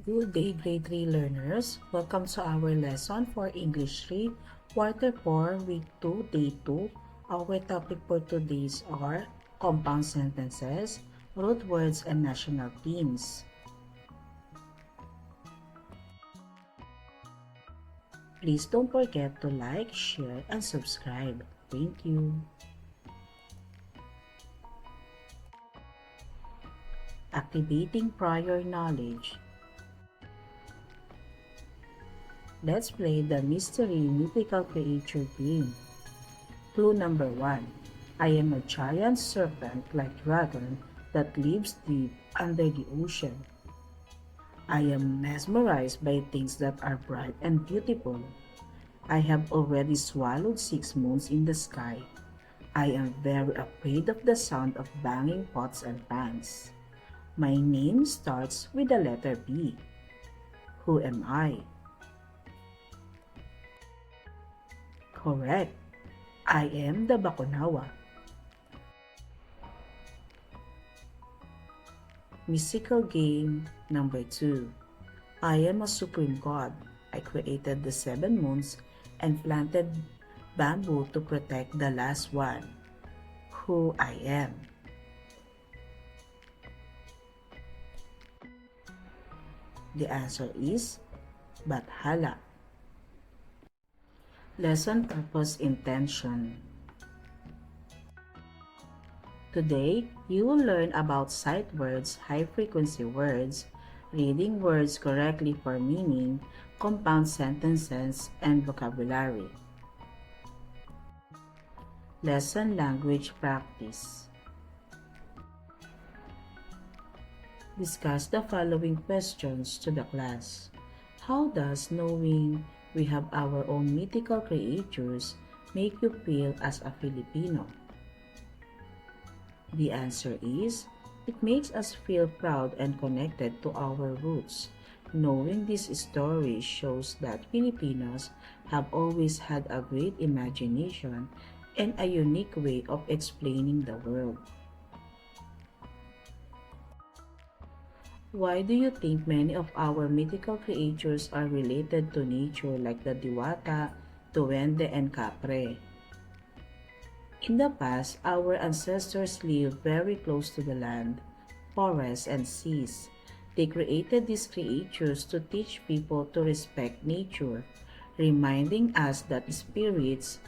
Good day, grade 3 learners. Welcome to our lesson for English 3, Quarter 4, Week 2, Day 2. Our topic for today's are compound sentences, root words, and national themes. Please don't forget to like, share, and subscribe. Thank you. Activating prior knowledge. Let's play the mystery mythical creature game. Clue number 1. I am a giant serpent-like dragon that lives deep under the ocean. I am mesmerized by things that are bright and beautiful. I have already swallowed 6 moons in the sky. I am very afraid of the sound of banging pots and pans. My name starts with the letter B. Who am I? Correct. I am the Bakunawa. Mystical game number 2. I am a supreme god. I created the 7 moons and planted bamboo to protect the last one. Who I am? The answer is Bathala. Lesson purpose intention. Today, you will learn about sight words, high-frequency words, reading words correctly for meaning, compound sentences, and vocabulary. Lesson language practice. Discuss the following questions to the class. How does knowing we have our own mythical creatures make you feel as a Filipino? The answer is, it makes us feel proud and connected to our roots. Knowing this story shows that Filipinos have always had a great imagination and a unique way of explaining the world. Why do you think many of our mythical creatures are related to nature like the Diwata, Duwende, and Kapre? In the past, our ancestors lived very close to the land, forests, and seas. They created these creatures to teach people to respect nature, reminding us that spirits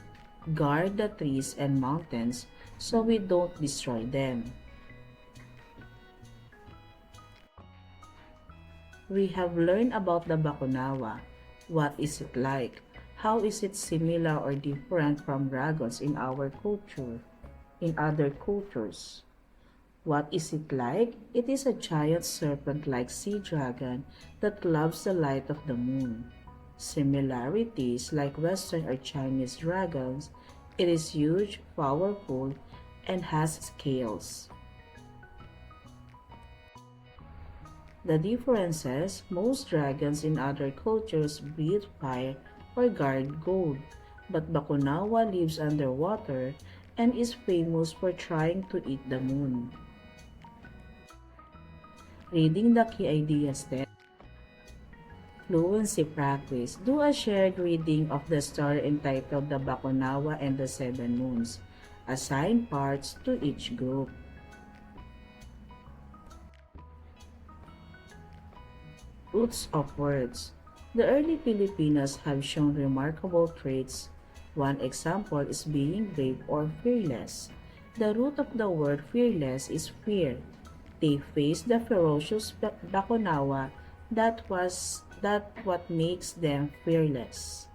guard the trees and mountains so we don't destroy them. We have learned about the Bakunawa. What is it like? How is it similar or different from dragons in our culture, in other cultures? What is it like? It is a giant serpent-like sea dragon that loves the light of the moon. Similarities like Western or Chinese dragons, it is huge, powerful, and has scales. The differences, most dragons in other cultures breathe fire or guard gold, but Bakunawa lives underwater and is famous for trying to eat the moon. Reading the key ideas then. Fluency practice. Do a shared reading of the story entitled The Bakunawa and the 7 Moons. Assign parts to each group. Roots of words. The early Filipinos have shown remarkable traits. One example is being brave or fearless. The root of the word fearless is fear. They faced the ferocious Bakunawa that what makes them fearless.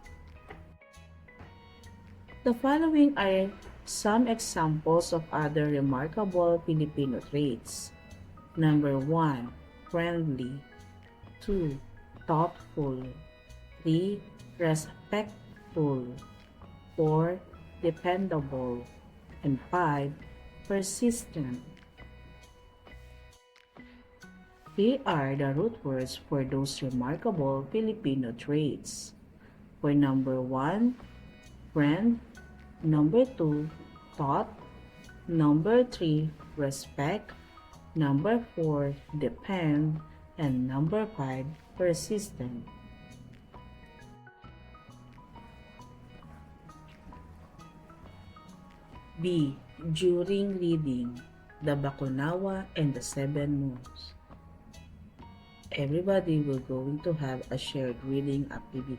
The following are some examples of other remarkable Filipino traits. Number 1. Friendly. 2. Thoughtful. 3. Respectful. 4. Dependable. And 5. Persistent. Here are the root words for those remarkable Filipino traits. For number 1, friend. Number 2, thought. Number 3, respect. Number 4, depend. And number 5, persistent. B. During reading The Bakunawa and the Seven Moons. Everybody will going to have a shared reading activity.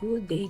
Good day.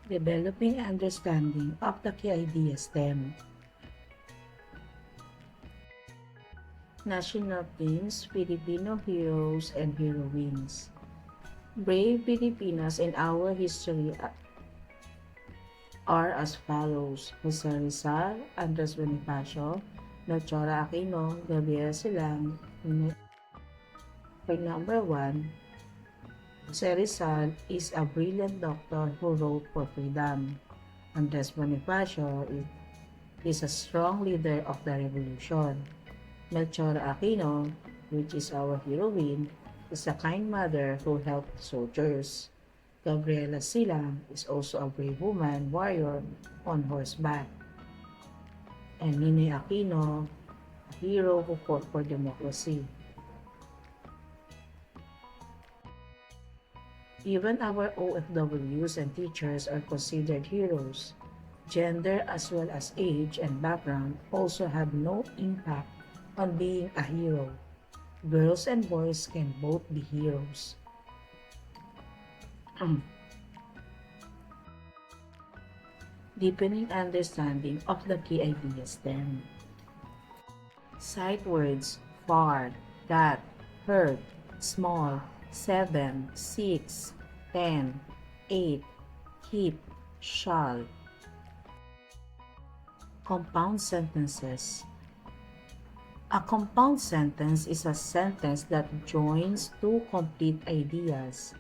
Developing understanding of the key idea STEM. National Teams, Filipino Heroes and Heroines. Brave Filipinos in our history are as follows: Jose Rizal, Andres Bonifacio, Melchora Aquino, Gabriel Silang. For number 1, Jose Rizal is a brilliant doctor who wrote for freedom. Andres Bonifacio is a strong leader of the revolution. Melchora Aquino, which is our heroine, is a kind mother who helped soldiers. Gabriela Silang is also a brave woman warrior on horseback. And Ninoy Aquino, a hero who fought for democracy. Even our OFWs and teachers are considered heroes. Gender as well as age and background also have no impact on being a hero. Girls and boys can both be heroes. Deepening understanding of the key ideas then. Sight words: far, that, heard, small, 7, 6, 10, 8, keep, shall. Compound sentences. A compound sentence is a sentence that joins two complete ideas,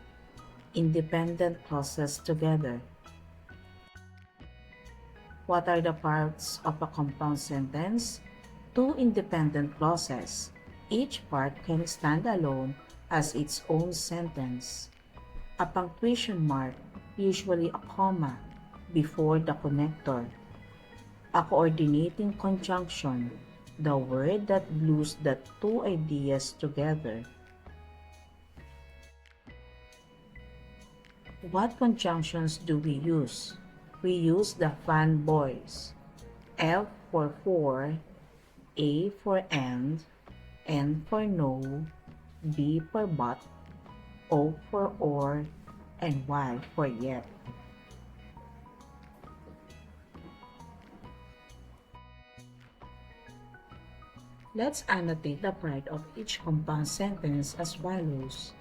independent clauses together. What are the parts of a compound sentence? Two independent clauses. Each part can stand alone as its own sentence. A punctuation mark, usually a comma, before the connector. A coordinating conjunction, the word that glues the two ideas together. What conjunctions do we use? We use the fanboys. F for, A for and, N for no, B for but, O for or, and Y for yet. Let's annotate the part of each compound sentence as follows.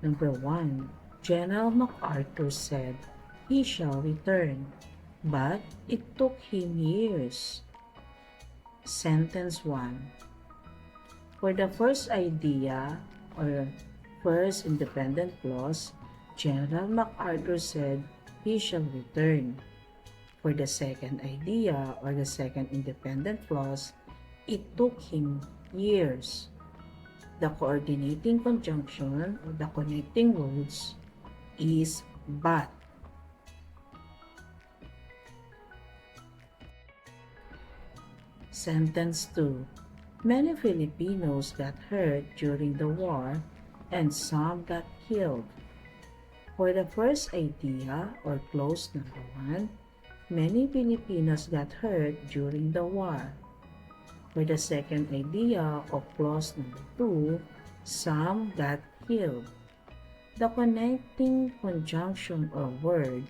Number 1. General MacArthur said, "He shall return," but it took him years. Sentence 1. For the first idea or first independent clause, General MacArthur said, "He shall return." For the second idea or the second independent clause, it took him years. The coordinating conjunction or the connecting words is but. Sentence 2. Many Filipinos got hurt during the war and some got killed. For the first idea or clause number 1, many Filipinos got hurt during the war. For the second idea of clause number 2, some got killed. The connecting conjunction or word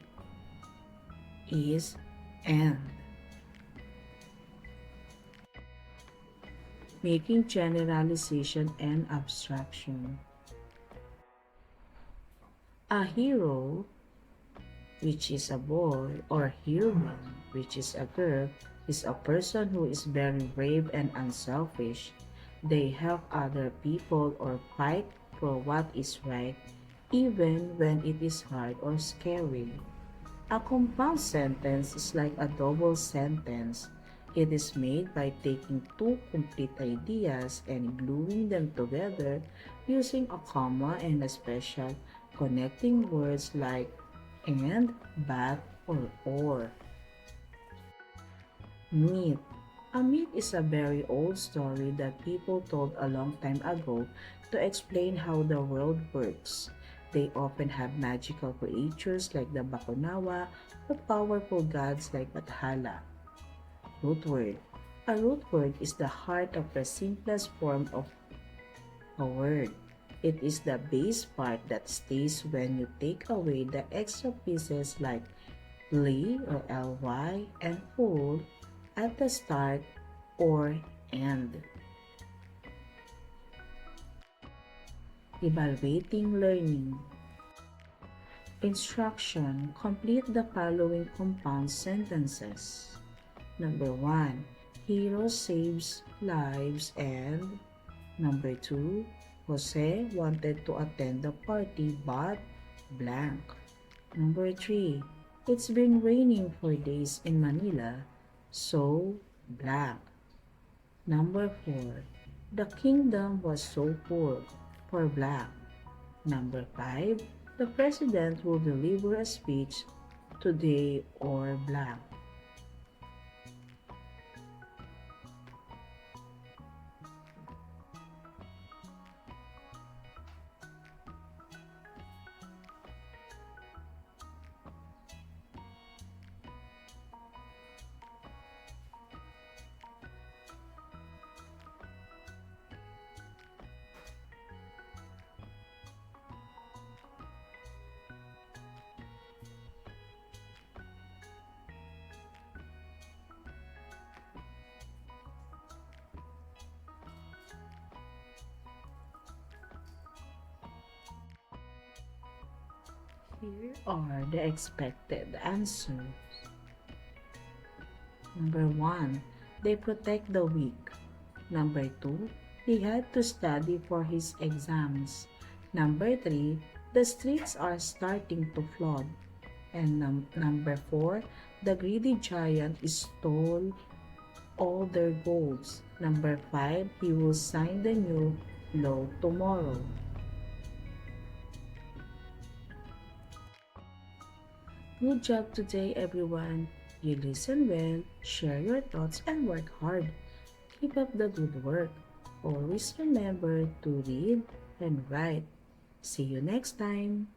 is and. Making generalization and abstraction. A hero, which is a boy, or heroine, which is a girl, is a person who is very brave and unselfish. They help other people or fight for what is right, even when it is hard or scary. A compound sentence is like a double sentence. It is made by taking two complete ideas and gluing them together using a comma and a special connecting words like and, but, or. Myth. A myth is a very old story that people told a long time ago to explain how the world works. They often have magical creatures like the Bakunawa or powerful gods like Bathala. Root word. A root word is the heart of the simplest form of a word. It is the base part that stays when you take away the extra pieces like ly or ly, and full at the start or end. Evaluating learning. Instruction. Complete the following compound sentences. Number 1. Hero saves lives and number 2. Jose wanted to attend the party but blank. Number 3. It's been raining for days in Manila, so blank. Number 4. The kingdom was so poor for blank. Number 5. The president will deliver a speech today or blank. Here are the expected answers. Number 1. They protect the weak. Number 2. He had to study for his exams. Number 3. The streets are starting to flood. And number 4. The greedy giant stole all their golds. Number 5. He will sign the new law tomorrow. Good job today, everyone. You listen well, share your thoughts, and work hard. Keep up the good work. Always remember to read and write. See you next time.